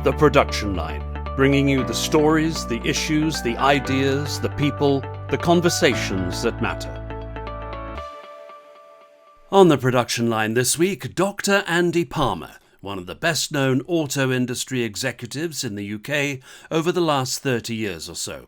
The Production Line, bringing you the stories, the issues, the ideas, the people, the conversations that matter. On The Production Line this week, Dr. Andy Palmer, one of the best-known auto industry executives in the UK over the last 30 years or so.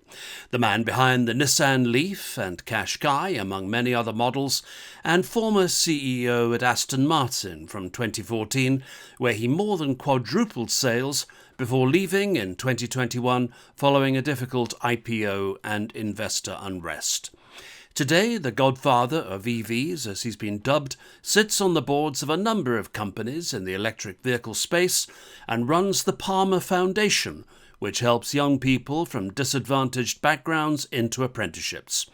The man behind the Nissan Leaf and Qashqai, among many other models, and former CEO at Aston Martin from 2014, where he more than quadrupled sales before leaving in 2021 following a difficult IPO and investor unrest. Today, the godfather of EVs, as he's been dubbed, sits on the boards of a number of companies in the electric vehicle space and runs the Palmer Foundation, which helps young people from disadvantaged backgrounds into apprenticeships.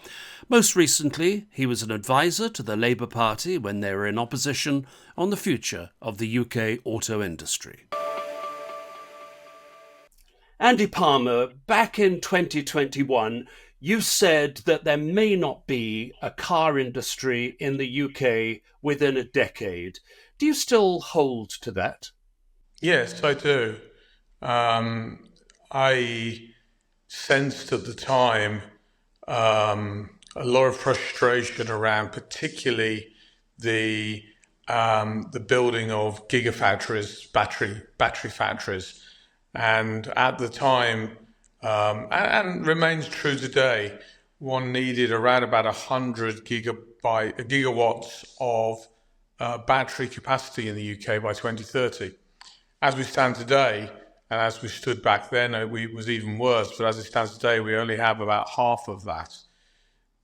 Most recently, he was an advisor to the Labour Party when they were in opposition on the future of the UK auto industry. Andy Palmer, back in 2021, you said that there may not be a car industry in the UK within a decade. Do you still hold to that? Yes, I do. I sensed at the time a lot of frustration around particularly the building of gigafactories, battery factories. And at the time, and remains true today, one needed around about 100 gigawatts of battery capacity in the UK by 2030. As we stand today, and as we stood back then, it was even worse, but as it stands today, we only have about half of that.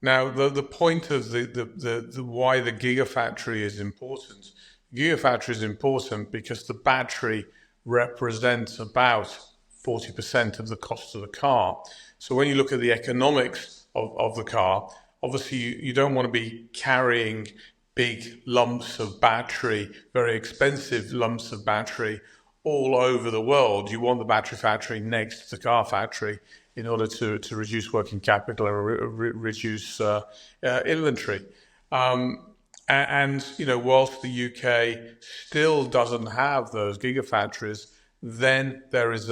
Now, the point of the why the gigafactory is important. Gigafactory is important because the battery represents about 40% of the cost of the car. So when you look at the economics of the car, obviously you don't want to be carrying big lumps of battery, very expensive lumps of battery all over the world. You want the battery factory next to the car factory in order to reduce working capital or reduce inventory. And you know, whilst the UK still doesn't have those gigafactories, then there is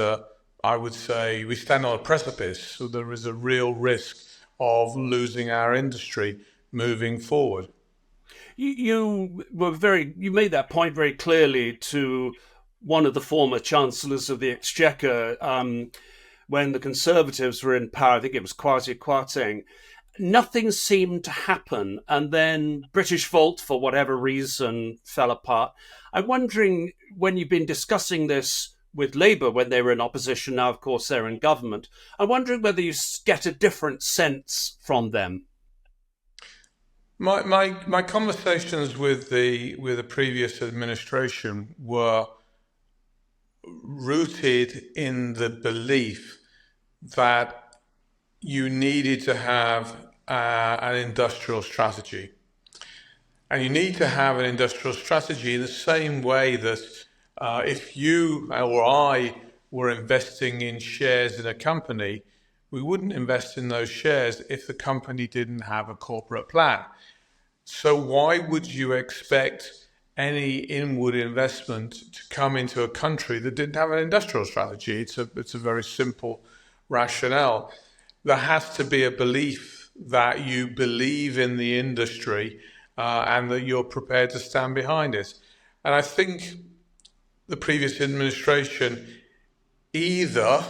I would say, we stand on a precipice. So there is a real risk of losing our industry moving forward. You made that point very clearly to one of the former chancellors of the Exchequer when the Conservatives were in power. I think it was Kwasi Kwarteng. Nothing seemed to happen, and then British Volt, for whatever reason, fell apart. I'm wondering, when you've been discussing this with Labour when they were in opposition, now of course they're in government, I'm wondering whether you get a different sense from them. My conversations with the previous administration were rooted in the belief that you needed to have an industrial strategy. And you need to have an industrial strategy in the same way that if you or I were investing in shares in a company, we wouldn't invest in those shares if the company didn't have a corporate plan. So why would you expect any inward investment to come into a country that didn't have an industrial strategy? It's a very simple rationale. There has to be a belief that you believe in the industry and that you're prepared to stand behind it. And I think the previous administration either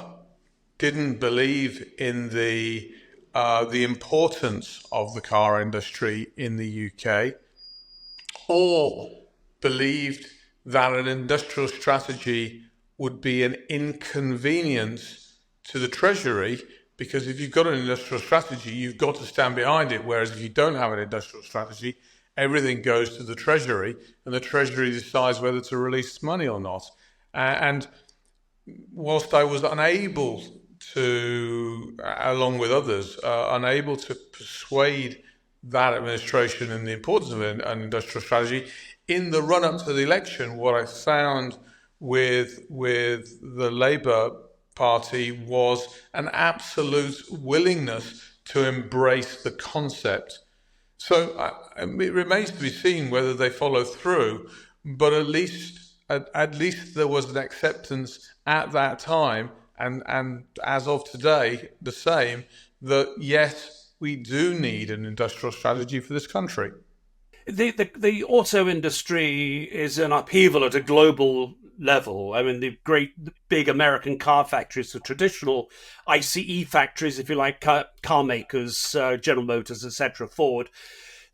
didn't believe in the importance of the car industry in the UK, or believed that an industrial strategy would be an inconvenience to the Treasury, because if you've got an industrial strategy, you've got to stand behind it, whereas if you don't have an industrial strategy, everything goes to the Treasury, and the Treasury decides whether to release money or not. And whilst I was unable to, along with others, unable to persuade that administration in the importance of an industrial strategy, in the run-up to the election, what I found with the Labour Party was an absolute willingness to embrace the concept. So it remains to be seen whether they follow through, but at least at least there was an acceptance at that time, and as of today, the same, that yes, we do need an industrial strategy for this country. The auto industry is an upheaval at a global level. I mean, the great big American car factories, the traditional ICE factories, if you like, car makers, General Motors, etc., Ford,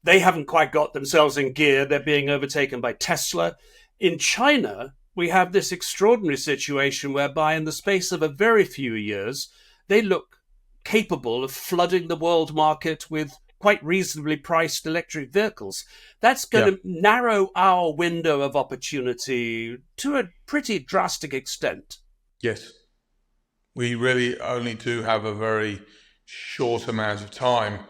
they haven't quite got themselves in gear. They're being overtaken by Tesla. In China, we have this extraordinary situation whereby, in the space of a very few years, they look capable of flooding the world market with quite reasonably priced electric vehicles. That's going Yeah. to narrow our window of opportunity to a pretty drastic extent. Yes. We really only do have a very short amount of time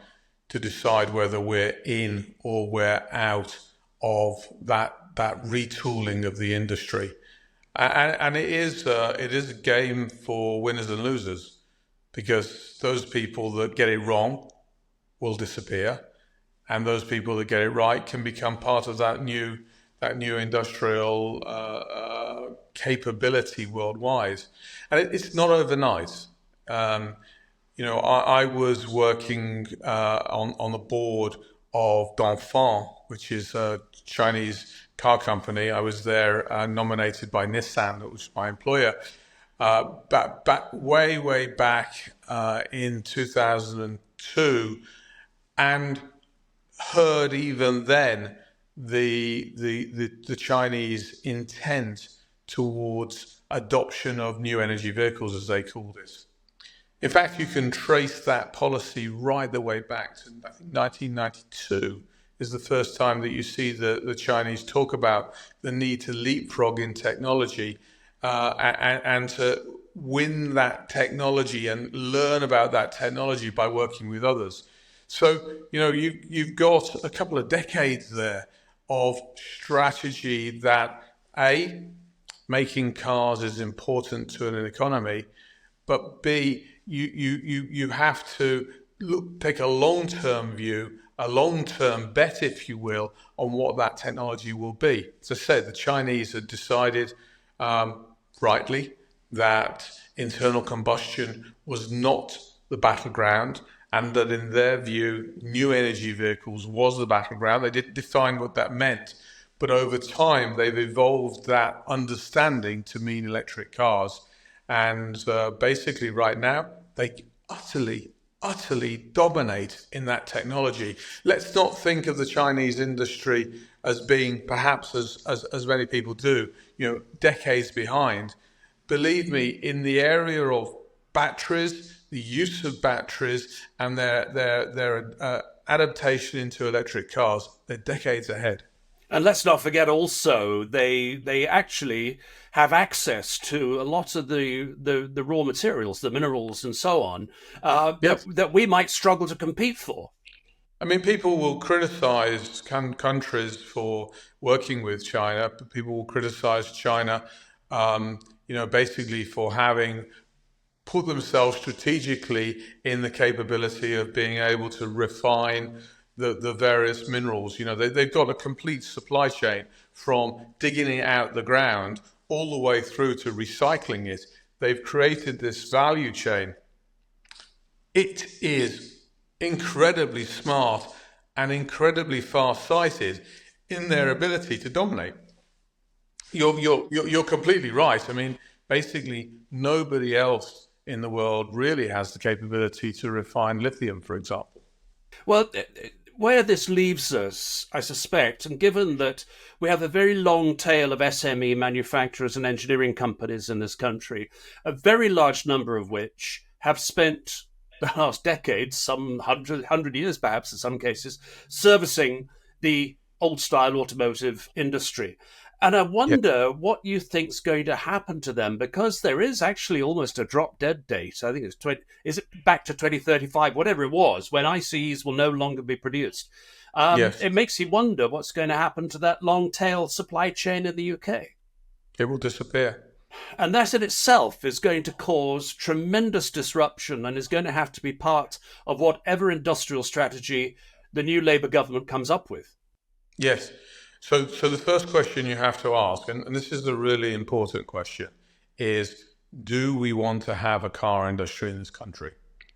to decide whether we're in or we're out of that retooling of the industry. And it is a game for winners and losers, because those people that get it wrong will disappear, and those people that get it right can become part of that new industrial capability worldwide. And it's not overnight. Um, I was working on the board of Dongfeng, which is a Chinese car company. I was there nominated by Nissan, that was my employer, back way back in 2002, and heard even then the Chinese intent towards adoption of new energy vehicles, as they called it. In fact, you can trace that policy right the way back to, I think, 1992 is the first time that you see the Chinese talk about the need to leapfrog in technology, and to win that technology and learn about that technology by working with others. So, you've got a couple of decades there of strategy that, A, making cars is important to an economy, but B, you have to take a long-term view, a long-term bet, if you will, on what that technology will be. As I said, the Chinese had decided, rightly, that internal combustion was not the battleground, and that in their view, new energy vehicles was the battleground. They didn't define what that meant, but over time, they've evolved that understanding to mean electric cars. And basically, right now, they utterly dominate in that technology. Let's not think of the Chinese industry as being, perhaps as many people do, decades behind. Believe me, in the area of batteries, the use of batteries, and their adaptation into electric cars, they're decades ahead. And let's not forget also they actually have access to a lot of the raw materials, the minerals and so on, Yes. that we might struggle to compete for. I mean, people will criticize countries for working with China, but people will criticize China, basically for having put themselves strategically in the capability of being able to refine the various minerals. They've got a complete supply chain from digging it out the ground all the way through to recycling it. They've created this value chain. It is incredibly smart and incredibly far-sighted in their ability to dominate. You're completely right. I mean, basically, nobody else in the world really has the capability to refine lithium, for example. Well, where this leaves us, I suspect, and given that we have a very long tail of SME manufacturers and engineering companies in this country, a very large number of which have spent the last decade, some hundred years perhaps in some cases, servicing the old style automotive industry. And I Yeah. wonder what you think's going to happen to them, because there is actually almost a drop dead date. I think it's is it back to 2035, whatever it was, when ICEs will no longer be produced. Yes, It makes you wonder what's going to happen to that long tail supply chain in the UK. it will disappear. And that in itself is going to cause tremendous disruption and is going to have to be part of whatever industrial strategy the new Labour government comes up with. Yes. So the first question you have to ask, and this is a really important question, is do we want to have a car industry in this country?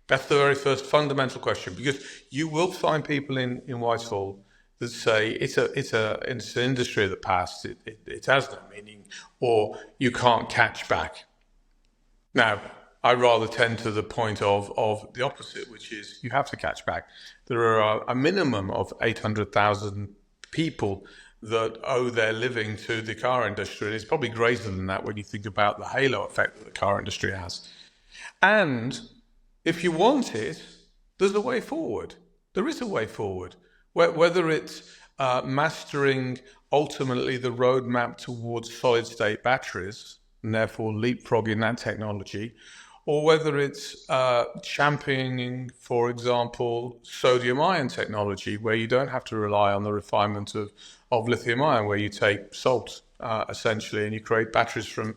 That's the very first fundamental question, because you will find people in Whitehall that say it's an industry of the past, it has no meaning, or you can't catch back. Now, I rather tend to the point of the opposite, which is you have to catch back. There are a minimum of 800,000 people that owe their living to the car industry. And it's probably greater than that when you think about the halo effect that the car industry has. And if you want it, there's a way forward. There is a way forward. Whether it's mastering ultimately the roadmap towards solid state batteries, and therefore leapfrogging that technology, or whether it's championing, for example, sodium ion technology, where you don't have to rely on the refinement of lithium ion, where you take salt essentially and you create batteries from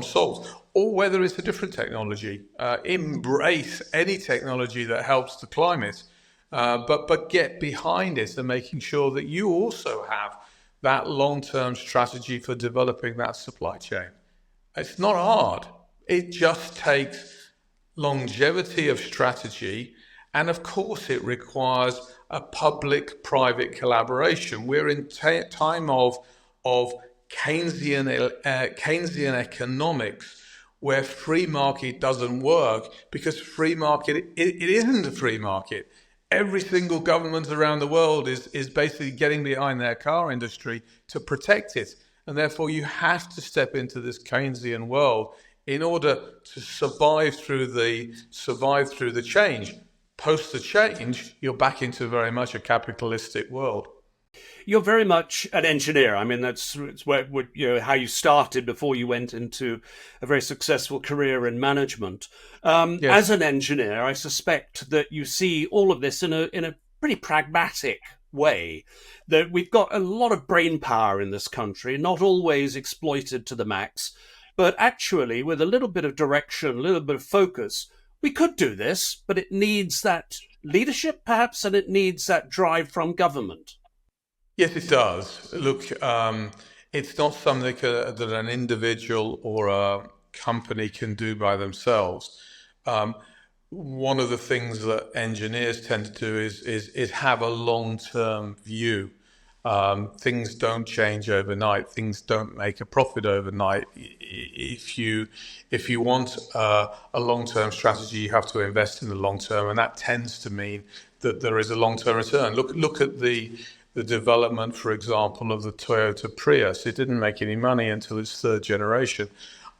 salt, or whether it's a different technology. Embrace any technology that helps the climate, but get behind it and making sure that you also have that long-term strategy for developing that supply chain. It's not hard. It just takes longevity of strategy. And of course, it requires a public-private collaboration. We're in time of Keynesian economics, where free market doesn't work, because free market, it isn't a free market. Every single government around the world is basically getting behind their car industry to protect it. And therefore, you have to step into this Keynesian world in order to survive through the change. Post the change, you're back into very much a capitalistic world. You're very much an engineer. I mean, that's where how you started before you went into a very successful career in management. Yes. As an engineer, I suspect that you see all of this in a pretty pragmatic way. That we've got a lot of brain power in this country, not always exploited to the max, but actually with a little bit of direction, a little bit of focus, we could do this, but it needs that leadership perhaps, and it needs that drive from government. Yes, it does. Look, it's not something that an individual or a company can do by themselves. Um, One of the things that engineers tend to do is have a long-term view. Things don't change overnight. Things don't make a profit overnight. If you want a long-term strategy, you have to invest in the long term, and that tends to mean that there is a long-term return. Look at the development, for example, of the Toyota Prius. It didn't make any money until its third generation.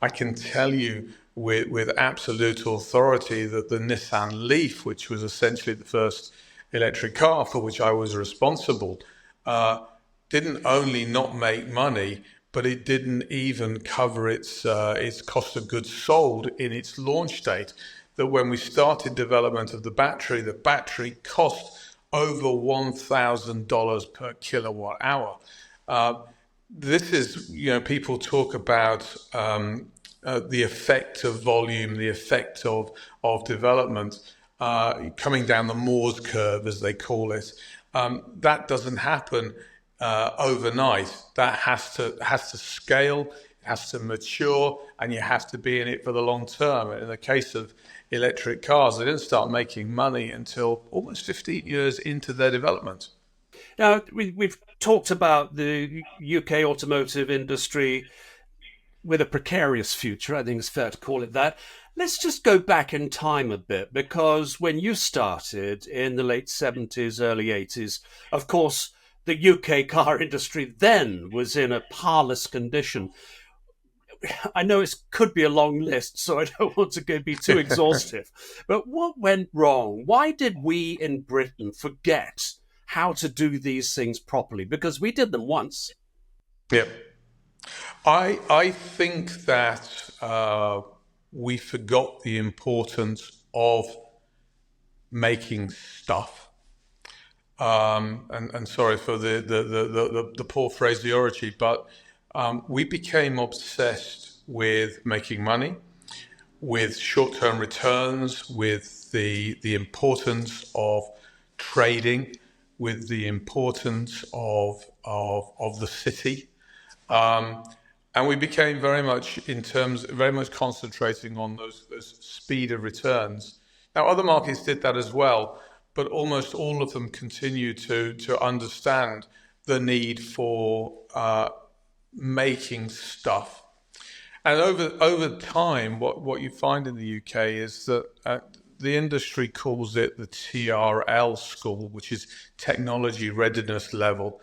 I can tell you with absolute authority that the Nissan Leaf, which was essentially the first electric car for which I was responsible, didn't only not make money, but it didn't even cover its cost of goods sold in its launch date. That when we started development of the battery cost over $1,000 per kilowatt hour. This is, people talk about the effect of volume, the effect of development, coming down the Moore's curve, as they call it. That doesn't happen overnight. That has to scale, it has to mature, and you have to be in it for the long term. In the case of electric cars, they didn't start making money until almost 15 years into their development. Now, we've talked about the UK automotive industry with a precarious future. I think it's fair to call it that. Let's just go back in time a bit, because when you started in the late 70s, early 80s, of course, the UK car industry then was in a parlous condition. I know it could be a long list, so I don't want to be too exhaustive. But what went wrong? Why did we in Britain forget how to do these things properly? Because we did them once. Yeah. I think that we forgot the importance of making stuff. And sorry for the poor phraseology, but we became obsessed with making money, with short-term returns, with the importance of trading, with the importance of the city. And we became very much concentrating on those speed of returns. Now, other markets did that as well, but almost all of them continue to understand the need for making stuff. And over time, what you find in the UK is that the industry calls it the TRL school, which is technology readiness level.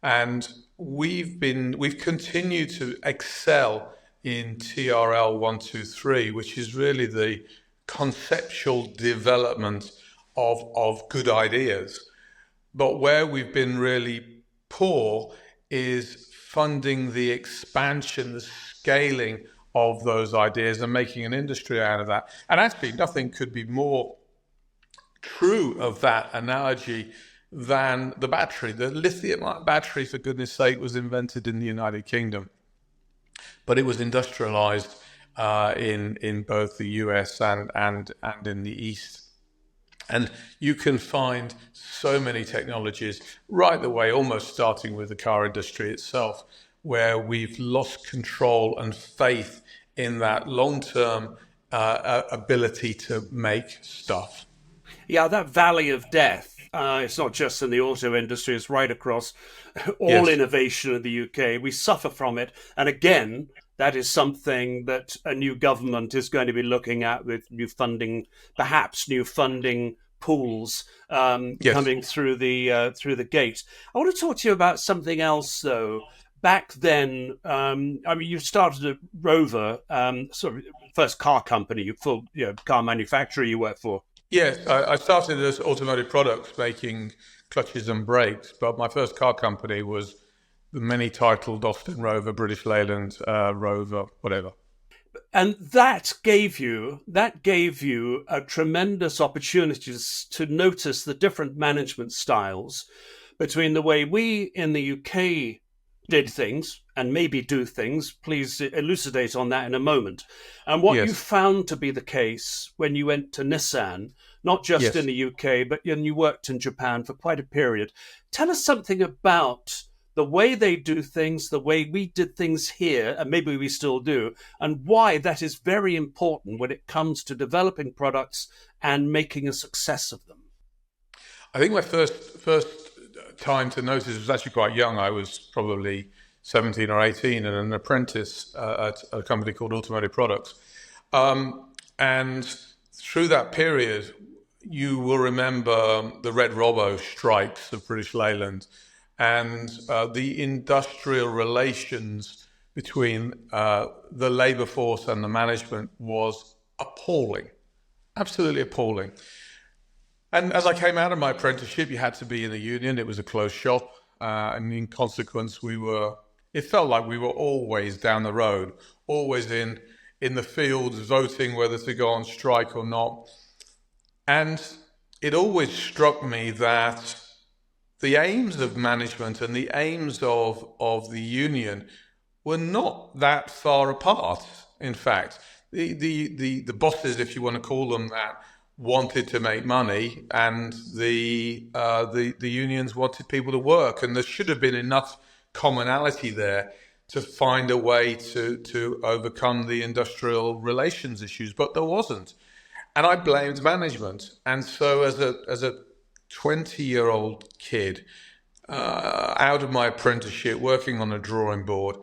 And we've continued to excel in TRL 1, 2, 3, which is really the conceptual development of good ideas. But where we've been really poor is funding the expansion, the scaling of those ideas and making an industry out of that. And actually, nothing could be more true of that analogy than the battery. The lithium-ion battery, for goodness sake, was invented in the United Kingdom, but it was industrialized in both the US and in the East. And you can find so many technologies right the way, almost starting with the car industry itself, where we've lost control and faith in that long-term ability to make stuff. Yeah, that valley of death. It's not just in the auto industry, it's right across all Yes, innovation in the UK. We suffer from it. And again, that is something that a new government is going to be looking at with new funding, perhaps new funding pools yes. coming through the gate. I want to talk to you about something else, though. Back then, I mean, you started at Rover, sort of first car company, full car manufacturer you worked for. Yes, I started as automotive products, making clutches and brakes, but my first car company was the many titled Austin Rover, British Leyland Rover, whatever. And that gave you a tremendous opportunities to notice the different management styles between the way we in the UK did things and maybe do things. Please elucidate on that in a moment. And what you Yes, found to be the case when you went to Nissan, not just in yes. the UK, but when you worked in Japan for quite a period. Tell us something about the way they do things, the way we did things here, and maybe we still do, and why that is very important when it comes to developing products and making a success of them. I think my first time to notice was actually quite young. I was probably 17 or 18 and an apprentice at a company called Automotive Products. And through that period, you will remember the Red Robo strikes of British Leyland and the industrial relations between the labour force and the management was appalling, absolutely appalling. And as I came out of my apprenticeship, you had to be in the union. It was a closed shop. And in consequence, it felt like we were always down the road, always in the fields, voting whether to go on strike or not. And it always struck me that the aims of management and the aims of the union were not that far apart. In fact, the bosses, if you want to call them that, wanted to make money, and the unions wanted people to work, and there should have been enough commonality there to find a way to overcome the industrial relations issues, but there wasn't, and I blamed management. And so, as a 20-year-old kid, out of my apprenticeship, working on a drawing board,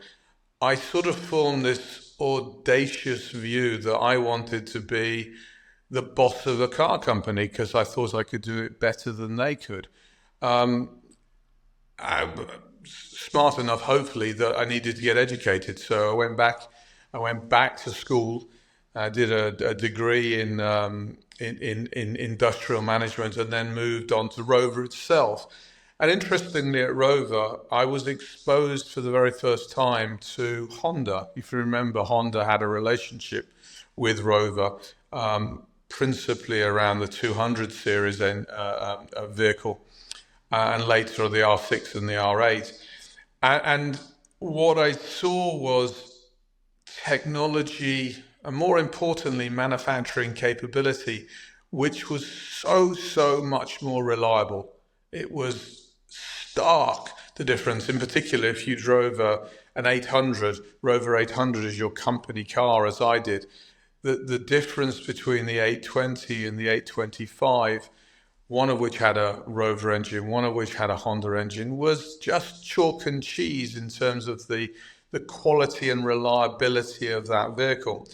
I sort of formed this audacious view that I wanted to be the boss of a car company because I thought I could do it better than they could. I'm smart enough, hopefully, that I needed to get educated. So I went back to school. I did a degree in industrial management, and then moved on to Rover itself. And interestingly, at Rover, I was exposed for the very first time to Honda. If you remember, Honda had a relationship with Rover, principally around the 200 series vehicle, and later the R6 and the R8. And what I saw was technology, and more importantly, manufacturing capability, which was so much more reliable. it was stark, the difference. In particular, if you drove an 800, Rover 800 as your company car, as I did, the difference between the 820 and the 825, one of which had a Rover engine, one of which had a Honda engine, was just chalk and cheese in terms of the quality and reliability of that vehicle.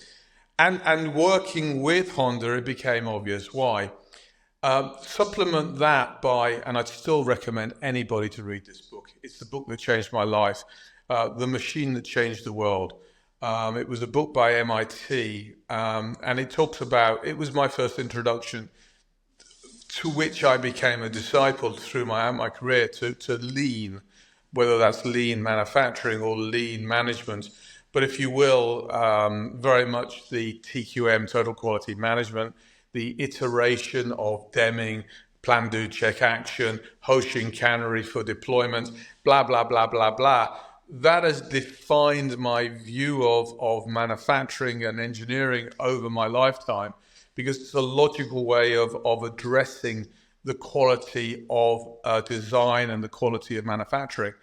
And working with Honda, it became obvious why. Supplement that by, and I'd still recommend anybody to read this book. It's the book that changed my life, The Machine That Changed the World. It was a book by MIT, and it talks about, it was my first introduction to which I became a disciple through my career to lean, whether that's lean manufacturing or lean management. But if you will, very much the TQM, total quality management, the iteration of Deming, plan, do, check, action, Hoshin cannery for deployment, blah, blah, blah, blah, blah. That has defined my view of manufacturing and engineering over my lifetime, because it's a logical way of addressing the quality of design and the quality of manufacturing.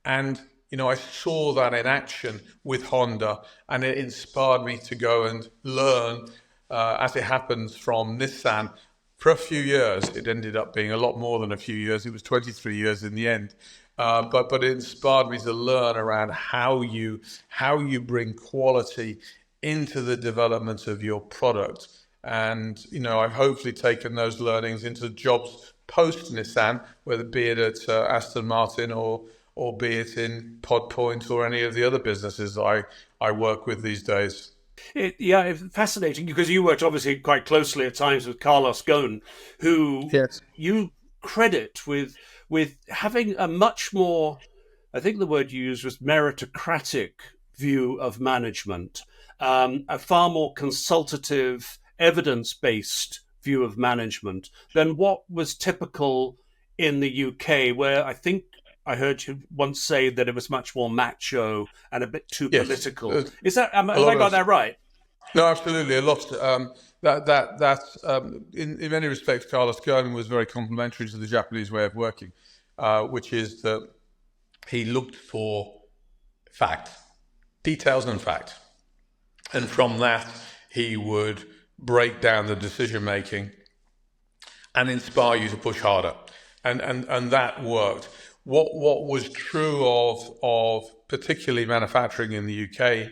And, I saw that in action with Honda, and it inspired me to go and learn, as it happens, from Nissan for a few years. It ended up being a lot more than a few years. It was 23 years in the end. But it inspired me to learn around how you bring quality into the development of your product. And, I've hopefully taken those learnings into jobs post Nissan, whether be it at Aston Martin or be it in Podpoint or any of the other businesses I work with these days. It's fascinating, because you worked obviously quite closely at times with Carlos Ghosn, who Yes. you credit with having a much more, I think the word you used was meritocratic view of management, a far more consultative, evidence-based view of management than what was typical in the UK, where I think I heard you once say that it was much more macho and a bit too Yes. political. Is that, have A lot I got of that right? No, absolutely. A lot. In many respects, Carlos Ghosn was very complementary to the Japanese way of working, which is that he looked for fact, details and fact, and from that he would break down the decision making and inspire you to push harder, and that worked. What was true of particularly manufacturing in the UK.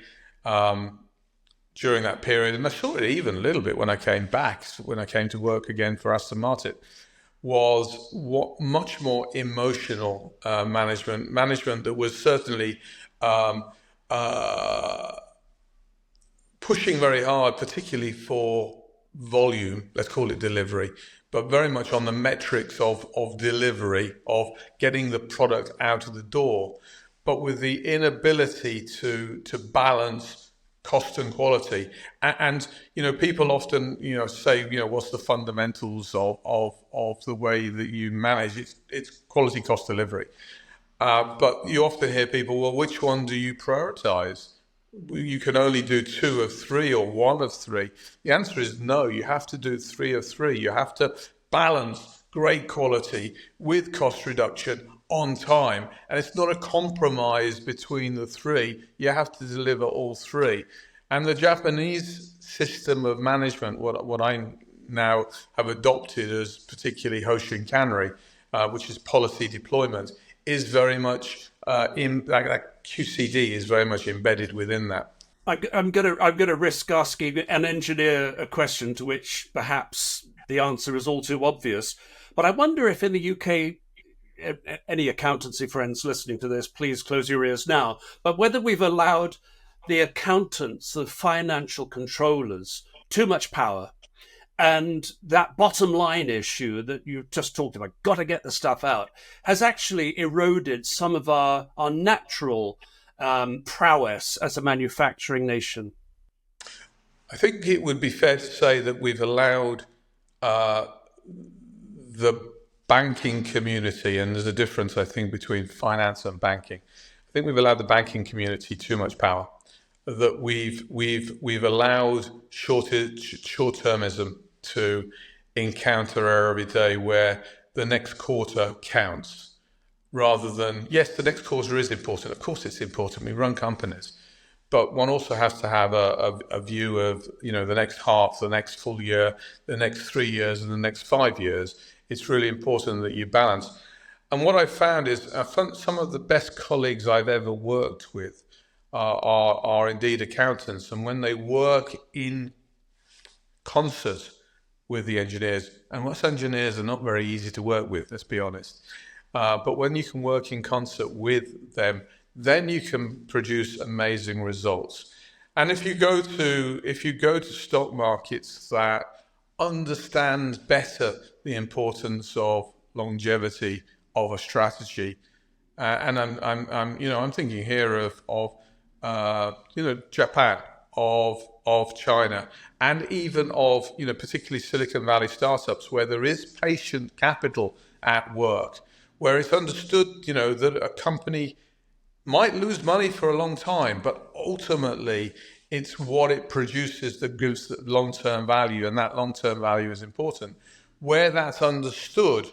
During that period, and I saw it even a little bit when I came to work again for Aston Martin, was what much more emotional management that was certainly pushing very hard, particularly for volume, let's call it delivery, but very much on the metrics of delivery, of getting the product out of the door, but with the inability to balance cost and quality. And people often say, what's the fundamentals of the way that you manage? It's quality, cost, delivery. But you often hear people, well, which one do you prioritize? You can only do 2 of 3 or 1 of 3. The answer is no. You have to do 3 of 3. You have to balance great quality with cost reduction on time, and it's not a compromise between the 3. You have to deliver all 3. And the Japanese system of management, what I now have adopted as particularly Hoshin cannery, which is policy deployment, is very much that QCD is very much embedded within that. I'm gonna risk asking an engineer a question to which perhaps the answer is all too obvious, but I wonder if in the UK, any accountancy friends listening to this, please close your ears now, but whether we've allowed the accountants, the financial controllers, too much power, and that bottom line issue that you just talked about, got to get the stuff out, has actually eroded some of our natural prowess as a manufacturing nation. I think it would be fair to say that we've allowed the banking community, and there's a difference, I think, between finance and banking. I think we've allowed the banking community too much power. That we've allowed short-termism to encounter every day, where the next quarter counts, rather than, yes, the next quarter is important. Of course it's important. We run companies. But one also has to have a view of, the next half, the next full year, the next 3 years, and the next 5 years. It's really important that you balance. And what I found is some of the best colleagues I've ever worked with are indeed accountants. And when they work in concert with the engineers, and most engineers are not very easy to work with, let's be honest. But when you can work in concert with them, then you can produce amazing results. And if you go to stock markets that understand better the importance of longevity of a strategy, and I'm thinking here of Japan, of China, and even of particularly Silicon Valley startups where there is patient capital at work, where it's understood that a company might lose money for a long time, but ultimately it's what it produces that gives the long-term value, and that long-term value is important. Where that's understood,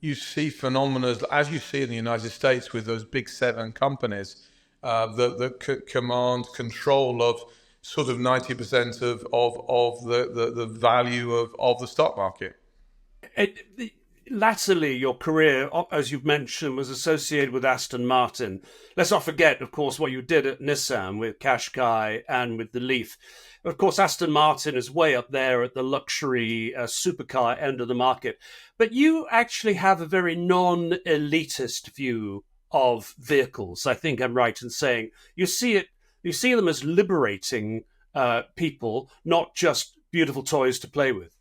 you see phenomena as you see in the United States with those big seven companies that command control of sort of 90% of the value of the stock market. Latterly, your career, as you've mentioned, was associated with Aston Martin. Let's not forget, of course, what you did at Nissan with Qashqai and with the Leaf. Of course, Aston Martin is way up there at the luxury supercar end of the market. But you actually have a very non-elitist view of vehicles. I think I'm right in saying you see them as liberating people, not just beautiful toys to play with.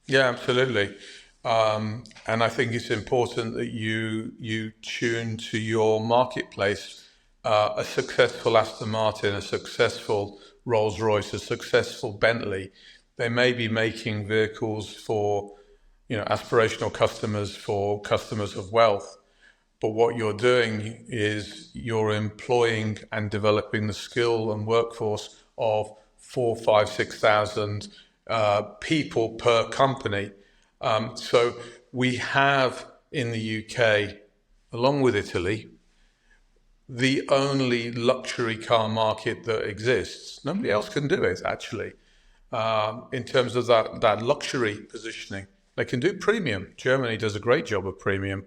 Yeah, absolutely. And I think it's important that you tune to your marketplace. A successful Aston Martin, a successful Rolls-Royce, a successful Bentley, they may be making vehicles for aspirational customers, for customers of wealth. But what you're doing is you're employing and developing the skill and workforce of 4, 5, 6,000 people per company. So we have in the UK, along with Italy, the only luxury car market that exists. Nobody else can do it, actually, in terms of that luxury positioning. They can do premium. Germany does a great job of premium.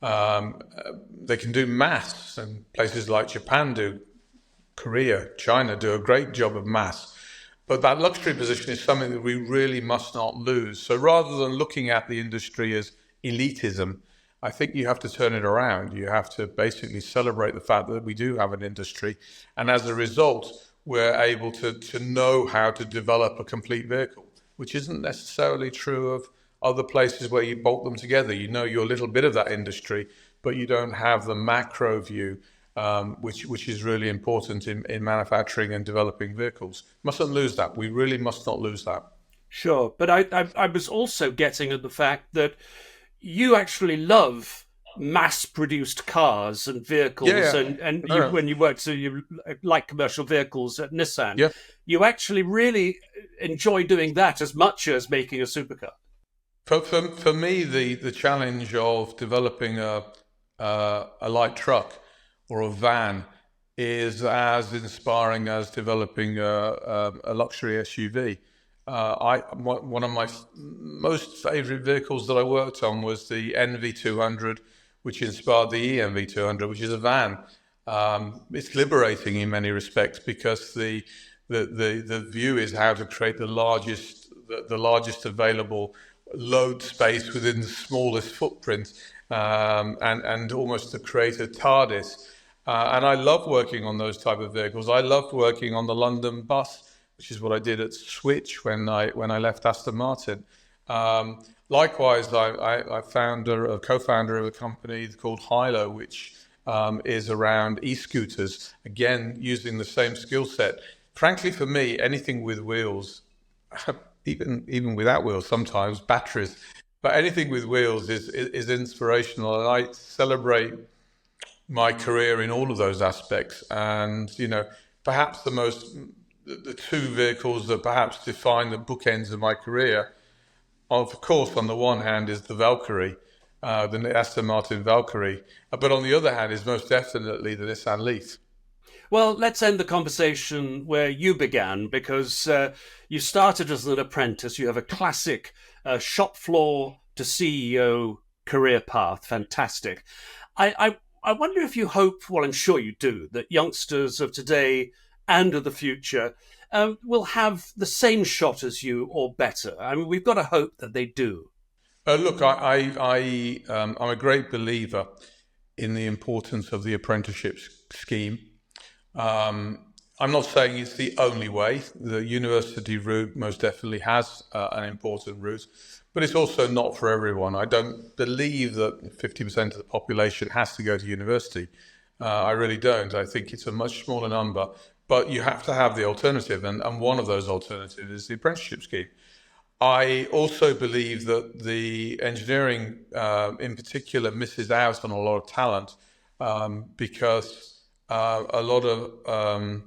They can do mass, and places like Japan do, Korea, China do a great job of mass. But that luxury position is something that we really must not lose. So rather than looking at the industry as elitism, I think you have to turn it around. You have to basically celebrate the fact that we do have an industry. And as a result, we're able to know how to develop a complete vehicle, which isn't necessarily true of other places where you bolt them together. You know your little bit of that industry, but you don't have the macro view, which is really important in manufacturing and developing vehicles. Mustn't lose that. We really must not lose that. Sure, but I was also getting at the fact that you actually love mass-produced cars and vehicles, Yeah. and you, when you worked, so you like commercial vehicles at Nissan. Yeah. You actually really enjoy doing that as much as making a supercar. For me, the challenge of developing a light truck or a van is as inspiring as developing a luxury SUV. One of my most favorite vehicles that I worked on was the NV200, which inspired the ENV200, which is a van. It's liberating in many respects because the view is how to create the largest available load space within the smallest footprint, and almost to create a TARDIS. And I love working on those type of vehicles. I loved working on the London bus, which is what I did at Switch when I left Aston Martin. Likewise, I found a co-founder of a company called Hilo, which is around e-scooters, again, using the same skill set. Frankly, for me, anything with wheels, even without wheels, sometimes batteries, but anything with wheels is inspirational, and I celebrate my career in all of those aspects. And perhaps the two vehicles that perhaps define the bookends of my career of course, on the one hand is the Valkyrie, the Aston Martin Valkyrie, but on the other hand is most definitely the Nissan Leaf. Well, let's end the conversation where you began, because you started as an apprentice. You have a classic shop floor to CEO career path. Fantastic. I wonder if you hope, well, I'm sure you do, that youngsters of today and of the future will have the same shot as you or better. I mean, we've got to hope that they do. Look, I'm a great believer in the importance of the apprenticeship scheme. I'm not saying it's the only way. The university route most definitely has an important route, but it's also not for everyone. I don't believe that 50% of the population has to go to university. I really don't. I think it's a much smaller number, but you have to have the alternative, and one of those alternatives is the apprenticeship scheme. I also believe that the engineering, in particular, misses out on a lot of talent because a lot of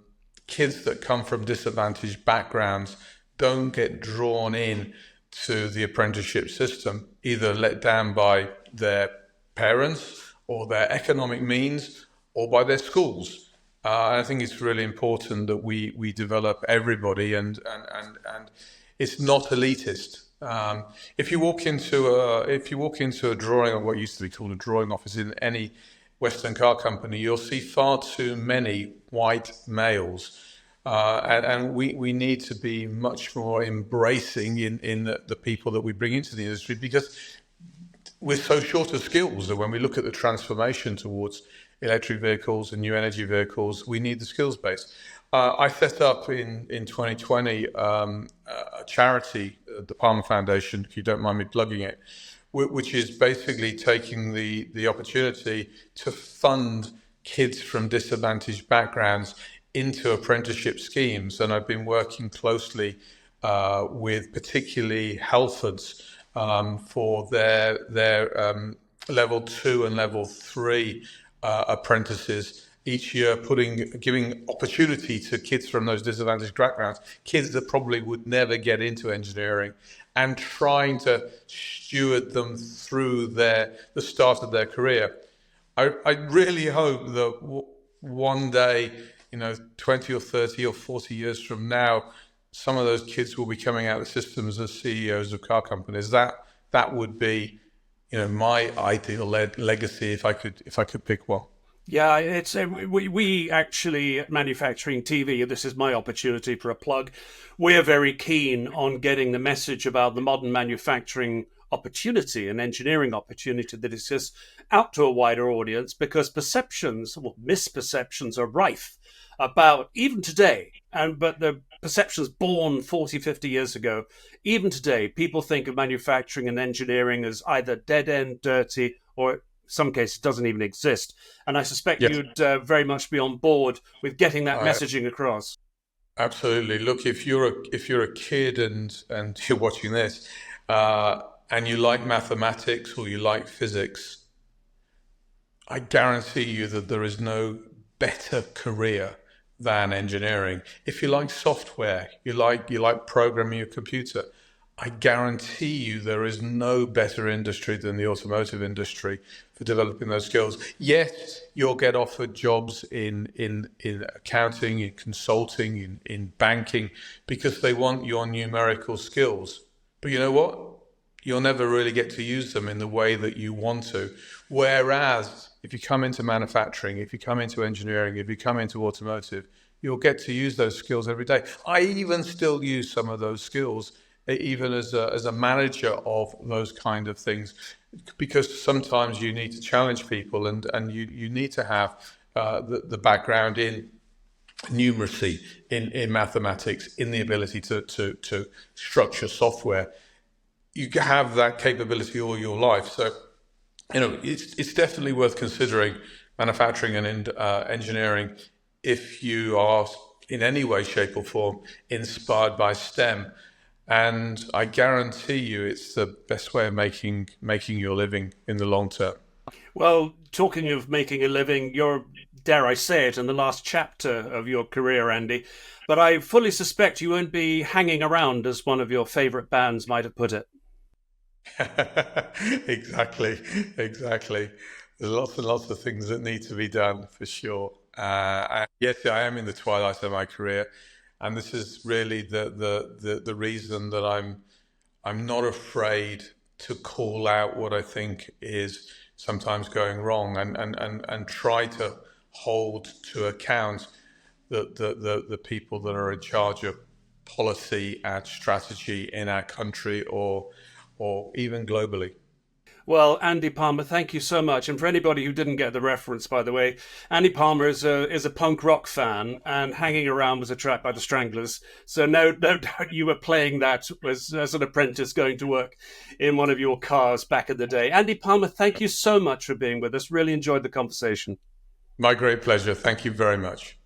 kids that come from disadvantaged backgrounds don't get drawn in to the apprenticeship system, either let down by their parents or their economic means or by their schools. I think it's really important that we develop everybody, and it's not elitist. If you walk into a drawing, or what used to be called a drawing office in any Western car company, you'll see far too many white males. And we need to be much more embracing in the people that we bring into the industry, because we're so short of skills that when we look at the transformation towards electric vehicles and new energy vehicles, we need the skills base. I set up in 2020 a charity, the Palmer Foundation, if you don't mind me plugging it, which is basically taking the opportunity to fund kids from disadvantaged backgrounds into apprenticeship schemes. And I've been working closely with particularly Halfords for their level 2 and level 3 apprentices each year, giving opportunity to kids from those disadvantaged backgrounds, kids that probably would never get into engineering, and trying to steward them through the start of their career. I really hope that one day, 20 or 30 or 40 years from now, some of those kids will be coming out of the systems as CEOs of car companies. That would be, my ideal legacy if I could pick one. Yeah, it's we actually at Manufacturing TV. This is my opportunity for a plug. We're very keen on getting the message about the modern manufacturing opportunity and engineering opportunity that exists out to a wider audience, because perceptions, well, misperceptions are rife about even today. But the perceptions born 40, 50 years ago, even today, people think of manufacturing and engineering as either dead end, dirty, or some cases doesn't even exist. And I suspect Yes. you'd very much be on board with getting that messaging across. Absolutely. Look, if you're a kid and you're watching this, and you like mathematics or you like physics, I guarantee you that there is no better career than engineering. If you like software, you like programming your computer, I guarantee you there is no better industry than the automotive industry for developing those skills. Yes, you'll get offered jobs in accounting, in consulting, in banking, because they want your numerical skills. But you know what? You'll never really get to use them in the way that you want to. Whereas if you come into manufacturing, if you come into engineering, if you come into automotive, you'll get to use those skills every day. I even still use some of those skills even as a manager of those kind of things, because sometimes you need to challenge people, and you need to have the background in numeracy, in mathematics, in the ability to structure software. You have that capability all your life. So, it's definitely worth considering manufacturing and engineering if you are in any way, shape or form inspired by STEM. And I guarantee you it's the best way of making your living in the long term. Well, talking of making a living, you're, dare I say it, in the last chapter of your career, Andy. But I fully suspect you won't be hanging around, as one of your favourite bands might have put it. Exactly, exactly. There's lots and lots of things that need to be done for sure. Yes, I am in the twilight of my career, and this is really the reason that I'm not afraid to call out what I think is sometimes going wrong, and try to hold to account the people that are in charge of policy and strategy in our country, or even globally. Well, Andy Palmer, thank you so much. And for anybody who didn't get the reference, by the way, Andy Palmer is a punk rock fan, and Hanging Around was a track by the Stranglers. So no doubt you were playing that as an apprentice going to work in one of your cars back in the day. Andy Palmer, thank you so much for being with us. Really enjoyed the conversation. My great pleasure. Thank you very much.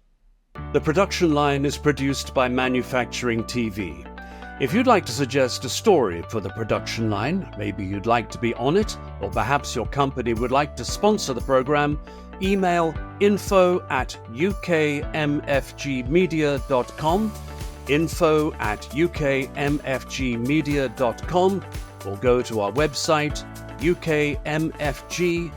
The production line is produced by Manufacturing TV. If you'd like to suggest a story for the production line, maybe you'd like to be on it, or perhaps your company would like to sponsor the program, email info@ukmfgmedia.com, info@ukmfgmedia.com, or go to our website ukmfg.tv.